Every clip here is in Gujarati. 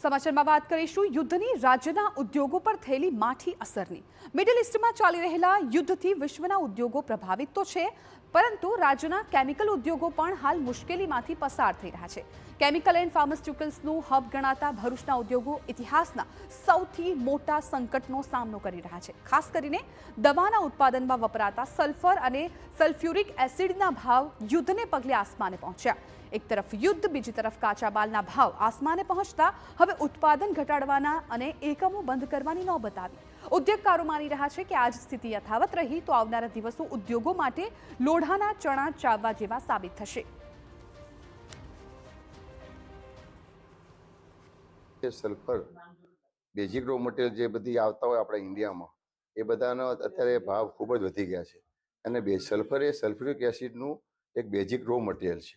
સમાચારમાં વાત કરીશું યુદ્ધની રાજ્યના ઉદ્યોગો પર થયેલી માઠી અસરની। મિડલ ઈસ્ટમાં ચાલી રહેલા યુદ્ધથી વિશ્વના ઉદ્યોગો પ્રભાવિત તો છે, પરંતુ રાજ્યના કેમિકલ ઉદ્યોગો પણ હાલ મુશ્કેલીમાંથી પસાર થઈ રહ્યા છે। કેમિકલ એન્ડ ફાર્માસ્યુટિકલ્સનું હબ ગણાતા ભરૂચના ઉદ્યોગો ઇતિહાસના સૌથી મોટા સંકટનો સામનો કરી રહ્યા છે। ખાસ કરીને દવાના ઉત્પાદનમાં વપરાતા સલ્ફર અને સલ્ફ્યુરિક એસિડના ભાવ યુદ્ધને પગલે આસમાને પહોંચ્યા। એક તરફ યુદ્ધ, બીજી તરફ કાચા માલના ભાવ આસમાને પહોંચતા હવે ઉત્પાદન ઘટાડવાના અને એકમો બંધ કરવાની નોબત આવી। ઉદ્યોગકારો માની રહ્યા છે કે આ જ સ્થિતિ યથાવત રહી તો આવનારા દિવસો ઉદ્યોગો માટે લોઢાના ચણા ચાવવા જેવા સાબિત થશે। સલ્ફર બેઝિક રો મટીરિયલ જે બધી આવતા હોય આપણા ઇન્ડિયામાં, એ બધાનો અત્યારે ભાવ ખૂબ જ વધી ગયા છે અને સલ્ફર એ સલ્ફ્યુરિક એસિડનું એક બેઝિક રો મટીરિયલ છે।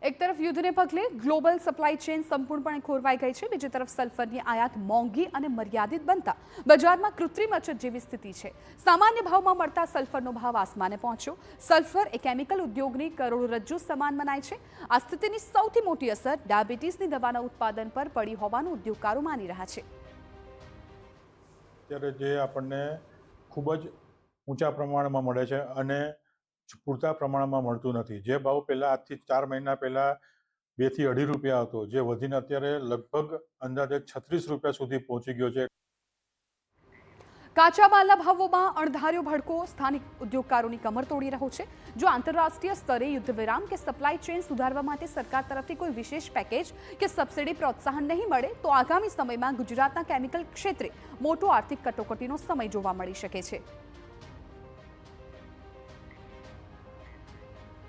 એક તરફ યુદ્ધને પગલે ગ્લોબલ સપ્લાય ચેન સંપૂર્ણપણે ખોરવાઈ ગઈ છે, બીજી તરફ સલ્ફરની આયાત મોંઘી અને મર્યાદિત બનતા બજારમાં કૃત્રિમ અછત જેવી સ્થિતિ છે। સામાન્ય ભાવમાં મળતા સલ્ફરનો ભાવ આસમાને પહોંચ્યો। સલ્ફર એ કેમિકલ ઉદ્યોગની કરોડરજ્જુ સમાન મનાય છે। આ સ્થિતિની સૌથી મોટી અસર ડાયાબિટીસની દવાના ઉત્પાદન પર પડી હોવાનું ઉદ્યોગકારો માની રહ્યા છે। ત્યારે જે આપણને ખૂબ જ ઊંચા પ્રમાણમાં મળે છે અને પૂરતા પ્રમાણમાં મળતું નથી। જે ભાવ પહેલાં આજથી 4 મહિના પહેલાં 2 થી 2.5 રૂપિયા હતો, જે વધીને અત્યારે લગભગ અંદાજે 36 રૂપિયા સુધી પહોંચી ગયો છે। કાચા માલના ભાવોમાં અણધાર્યો ભડકો સ્થાનિક ઉદ્યોગકારોની કમર તોડી રહ્યો છે। જો આંતરરાષ્ટ્રીય સ્તરે યુદ્ધ વિરામ કે સપ્લાય ચેન સુધારવા માટે સરકાર તરફથી કોઈ વિશેષ પેકેજ કે સબસિડી પ્રોત્સાહન નહીં મળે તો આગામી સમયમાં ગુજરાતના કેમિકલ ક્ષેત્રે મોટો આર્થિક કટોકટીનો સમય જોવા મળી શકે છે।